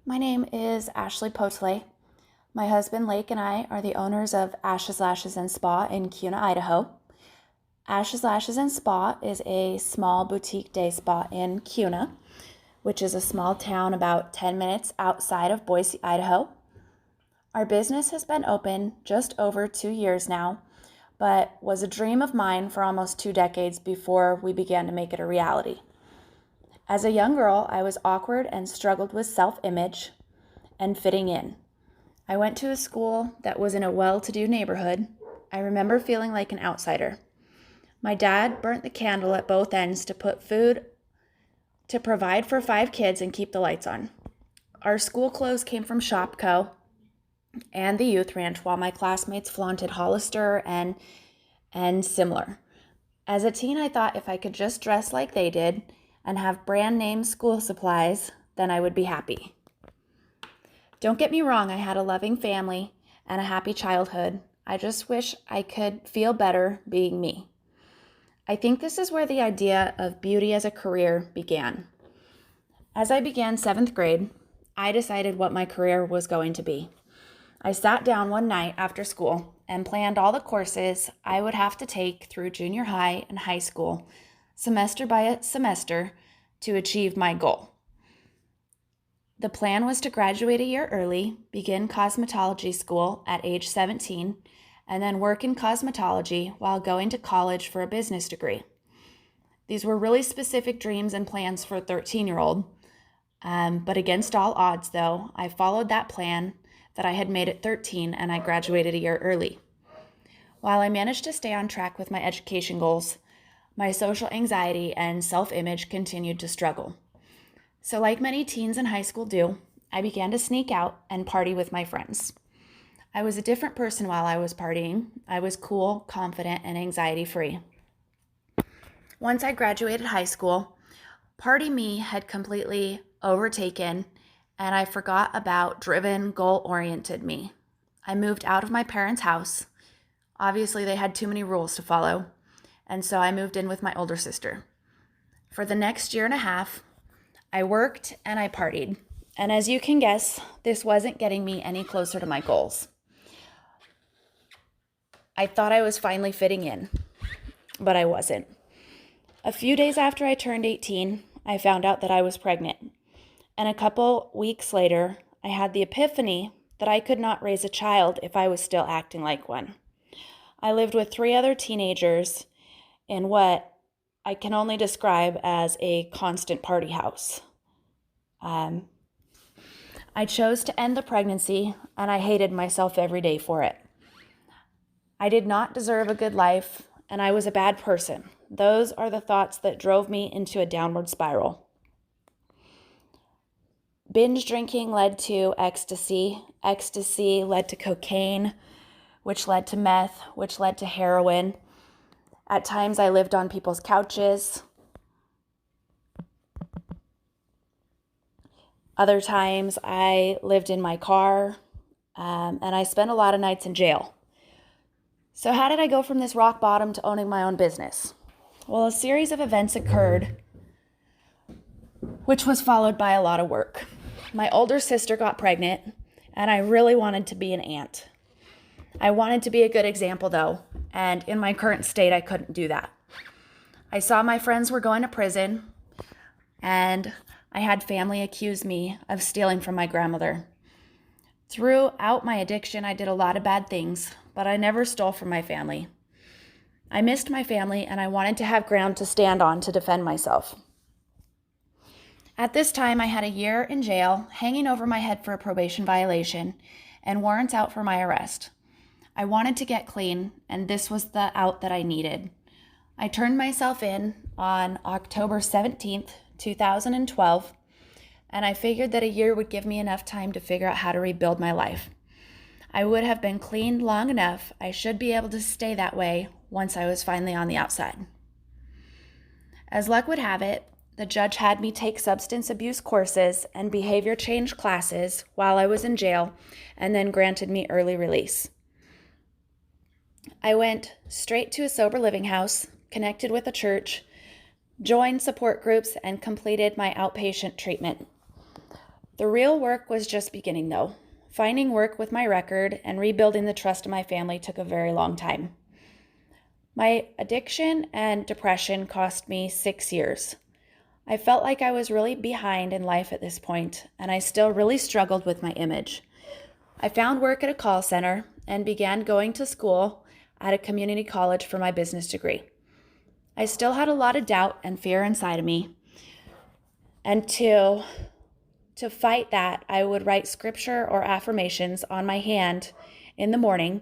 My name is Ashley Potley. My husband Lake and I are the owners of Ashes, Lashes, and Spa in Kuna, Idaho. Ashes, Lashes, and Spa is a small boutique day spa in Kuna, which is a small town about 10 minutes outside of Boise, Idaho. Our business has been open just over 2 years now, but was a dream of mine for almost 2 decades before we began to make it a reality. As a young girl, I was awkward and struggled with self-image and fitting in. I went to a school that was in a well-to-do neighborhood. I remember feeling like an outsider. My dad burnt the candle at both ends to put food to provide for 5 kids and keep the lights on. Our school clothes came from Shopko and the youth ranch, while my classmates flaunted Hollister and similar. As a teen, I thought if I could just dress like they did and have brand name school supplies, then I would be happy. Don't get me wrong, I had a loving family and a happy childhood. I just wish I could feel better being me. I think this is where the idea of beauty as a career began. As I began 7th grade, I decided what my career was going to be. I sat down one night after school and planned all the courses I would have to take through junior high and high school, semester by semester, to achieve my goal. The plan was to graduate a year early, begin cosmetology school at age 17, and then work in cosmetology while going to college for a business degree. These were really specific dreams and plans for a 13-year-old, but against all odds, though, I followed that plan that I had made at 13, and I graduated a year early. While I managed to stay on track with my education goals, my social anxiety and self-image continued to struggle. So like many teens in high school do, I began to sneak out and party with my friends. I was a different person while I was partying. I was cool, confident, and anxiety-free. Once I graduated high school, party me had completely overtaken, and I forgot about driven, goal-oriented me. I moved out of my parents' house. Obviously, they had too many rules to follow, and so I moved in with my older sister. For the next year and a half, I worked and I partied. And as you can guess, this wasn't getting me any closer to my goals. I thought I was finally fitting in, but I wasn't. A few days after I turned 18, I found out that I was pregnant. And a couple weeks later, I had the epiphany that I could not raise a child if I was still acting like one. I lived with 3 other teenagers in what I can only describe as a constant party house. I chose to end the pregnancy, and I hated myself every day for it. I did not deserve a good life, and I was a bad person. Those are the thoughts that drove me into a downward spiral. Binge drinking led to ecstasy. Ecstasy led to cocaine, which led to meth, which led to heroin. At times, I lived on people's couches. Other times, I lived in my car, and I spent a lot of nights in jail. So how did I go from this rock bottom to owning my own business? Well, a series of events occurred, which was followed by a lot of work. My older sister got pregnant, and I really wanted to be an aunt. I wanted to be a good example, though, and in my current state, I couldn't do that. I saw my friends were going to prison, and I had family accuse me of stealing from my grandmother. Throughout my addiction, I did a lot of bad things, but I never stole from my family. I missed my family, and I wanted to have ground to stand on to defend myself. At this time, I had a year in jail, hanging over my head for a probation violation, and warrants out for my arrest. I wanted to get clean, and this was the out that I needed. I turned myself in on October 17th, 2012, and I figured that a year would give me enough time to figure out how to rebuild my life. I would have been clean long enough. I should be able to stay that way once I was finally on the outside. As luck would have it, the judge had me take substance abuse courses and behavior change classes while I was in jail, and then granted me early release. I went straight to a sober living house, connected with a church, joined support groups, and completed my outpatient treatment. The real work was just beginning, though. Finding work with my record and rebuilding the trust of my family took a very long time. My addiction and depression cost me 6 years. I felt like I was really behind in life at this point, and I still really struggled with my image. I found work at a call center and began going to school at a community college for my business degree. I still had a lot of doubt and fear inside of me, and to fight that, I would write scripture or affirmations on my hand in the morning,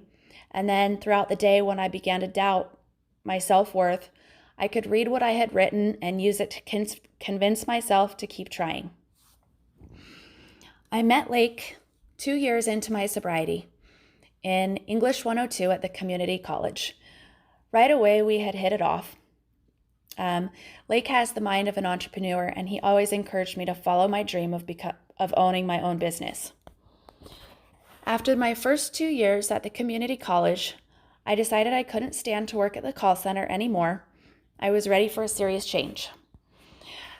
and then throughout the day when I began to doubt my self-worth, I could read what I had written and use it to convince myself to keep trying. I met Lake 2 years into my sobriety in English 102 at the community college. Right away, we had hit it off. Lake has the mind of an entrepreneur, and he always encouraged me to follow my dream of owning my own business. After my first 2 years at the community college, I decided I couldn't stand to work at the call center anymore. I was ready for a serious change.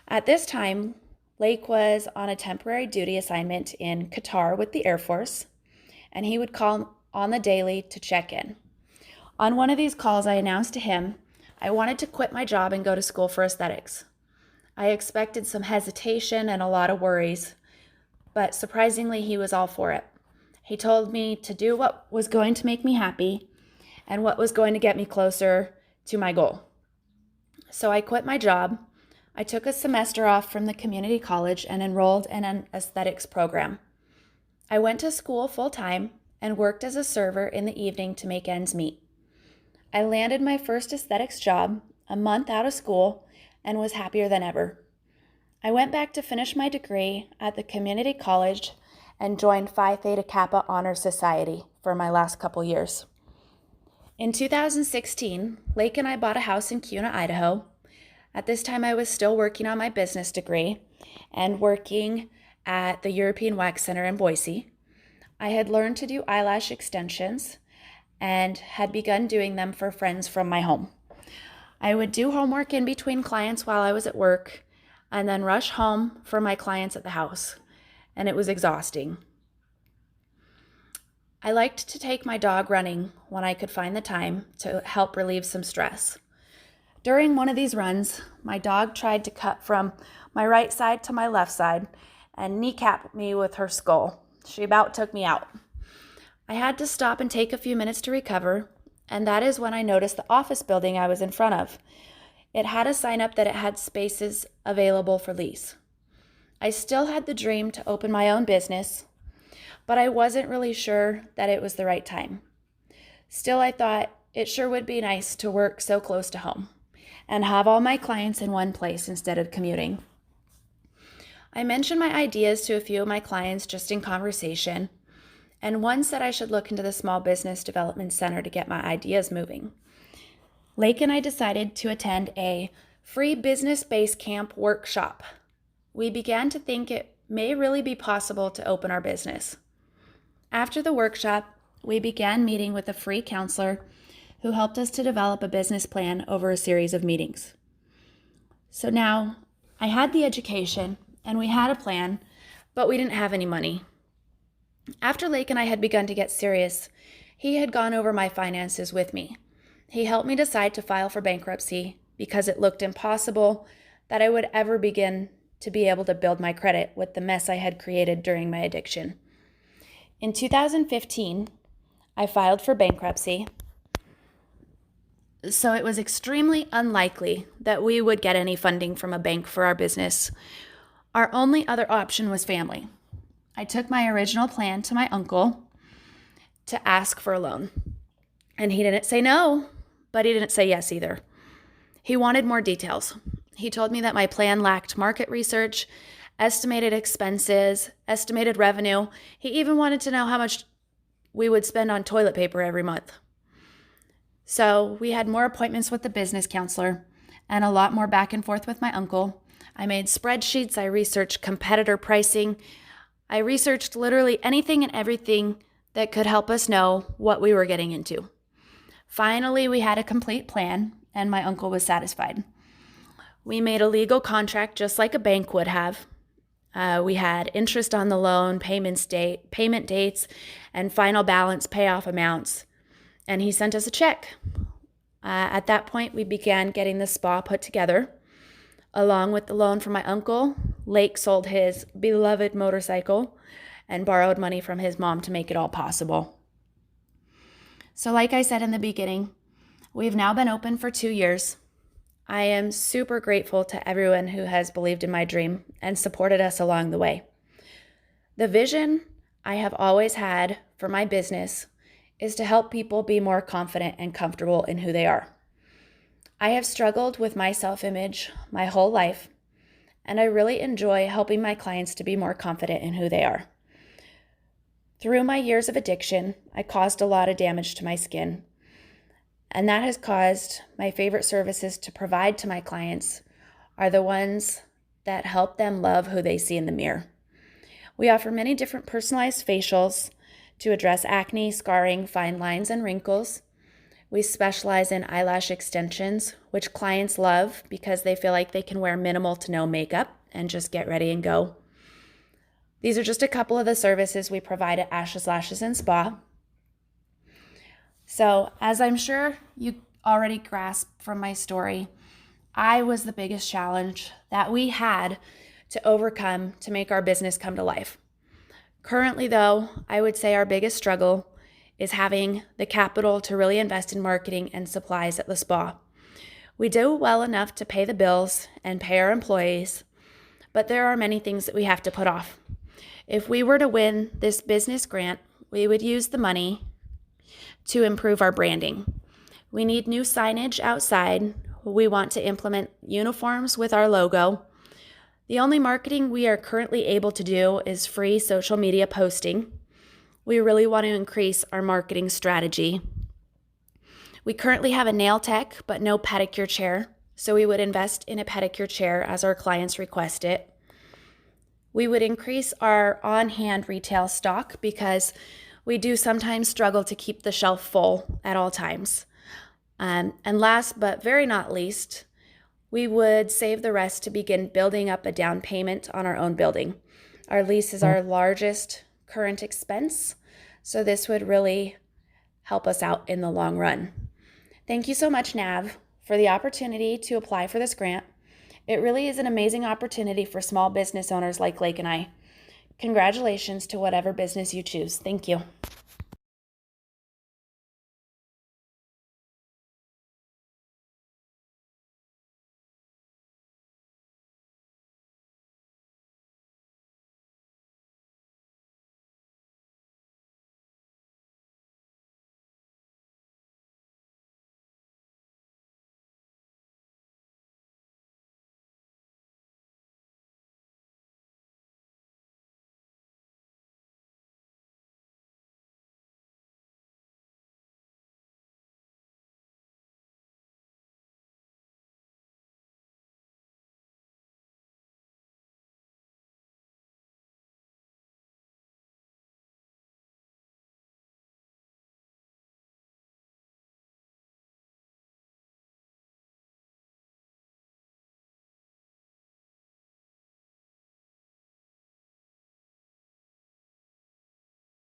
At this time, Lake was on a temporary duty assignment in Qatar with the Air Force, and he would call on the daily to check in. On one of these calls, I announced to him I wanted to quit my job and go to school for aesthetics. I expected some hesitation and a lot of worries, but surprisingly, he was all for it. He told me to do what was going to make me happy and what was going to get me closer to my goal. So I quit my job. I took a semester off from the community college and enrolled in an aesthetics program. I went to school full-time and worked as a server in the evening to make ends meet. I landed my first aesthetics job a month out of school and was happier than ever. I went back to finish my degree at the community college and joined Phi Theta Kappa Honor Society for my last couple years. In 2016, Lake and I bought a house in Kuna, Idaho. At this time, I was still working on my business degree and working at the European Wax Center in Boise. I had learned to do eyelash extensions and had begun doing them for friends from my home. I would do homework in between clients while I was at work and then rush home for my clients at the house, and it was exhausting. I liked to take my dog running when I could find the time to help relieve some stress. During one of these runs, my dog tried to cut from my right side to my left side and kneecapped me with her skull. She about took me out. I had to stop and take a few minutes to recover, and that is when I noticed the office building I was in front of. It had a sign up that it had spaces available for lease. I still had the dream to open my own business, but I wasn't really sure that it was the right time. Still, I thought it sure would be nice to work so close to home and have all my clients in one place instead of commuting. I mentioned my ideas to a few of my clients just in conversation, and one said I should look into the Small Business Development Center to get my ideas moving. Lake and I decided to attend a free business base camp workshop. We began to think it may really be possible to open our business. After the workshop, we began meeting with a free counselor who helped us to develop a business plan over a series of meetings. So now I had the education and we had a plan, but we didn't have any money. After Lake and I had begun to get serious, he had gone over my finances with me. He helped me decide to file for bankruptcy because it looked impossible that I would ever begin to be able to build my credit with the mess I had created during my addiction. In 2015, I filed for bankruptcy, so it was extremely unlikely that we would get any funding from a bank for our business. Our only other option was family. I took my original plan to my uncle to ask for a loan, and he didn't say no, but he didn't say yes either. He wanted more details. He told me that my plan lacked market research, estimated expenses, estimated revenue. He even wanted to know how much we would spend on toilet paper every month. So we had more appointments with the business counselor and a lot more back and forth with my uncle. I made spreadsheets. I researched competitor pricing. I researched literally anything and everything that could help us know what we were getting into. Finally, we had a complete plan, and my uncle was satisfied. We made a legal contract just like a bank would have, We had interest on the loan, payment dates, and final balance payoff amounts. And he sent us a check. At that point, we began getting the spa put together. Along with the loan from my uncle, Lake sold his beloved motorcycle and borrowed money from his mom to make it all possible. So like I said in the beginning, we've now been open for 2 years. I am super grateful to everyone who has believed in my dream and supported us along the way. The vision I have always had for my business is to help people be more confident and comfortable in who they are. I have struggled with my self-image my whole life, and I really enjoy helping my clients to be more confident in who they are. Through my years of addiction, I caused a lot of damage to my skin, and that has caused my favorite services to provide to my clients are the ones that help them love who they see in the mirror. We offer many different personalized facials to address acne, scarring, fine lines, and wrinkles. We specialize in eyelash extensions, which clients love because they feel like they can wear minimal to no makeup and just get ready and go. These are just a couple of the services we provide at Ashes Lashes and Spa. So, as I'm sure you already grasped from my story, I was the biggest challenge that we had to overcome to make our business come to life. Currently, though, I would say our biggest struggle is having the capital to really invest in marketing and supplies at the spa. We do well enough to pay the bills and pay our employees, but there are many things that we have to put off. If we were to win this business grant, we would use the money to improve our branding. We need new signage outside. We want to implement uniforms with our logo. The only marketing we are currently able to do is free social media posting. We really want to increase our marketing strategy. We currently have a nail tech, but no pedicure chair, so we would invest in a pedicure chair as our clients request it. We would increase our on-hand retail stock because we do sometimes struggle to keep the shelf full at all times. And last but very not least, we would save the rest to begin building up a down payment on our own building. Our lease is our largest current expense, so this would really help us out in the long run. Thank you so much, NAV, for the opportunity to apply for this grant. It really is an amazing opportunity for small business owners like Lake and I. Congratulations to whatever business you choose. Thank you.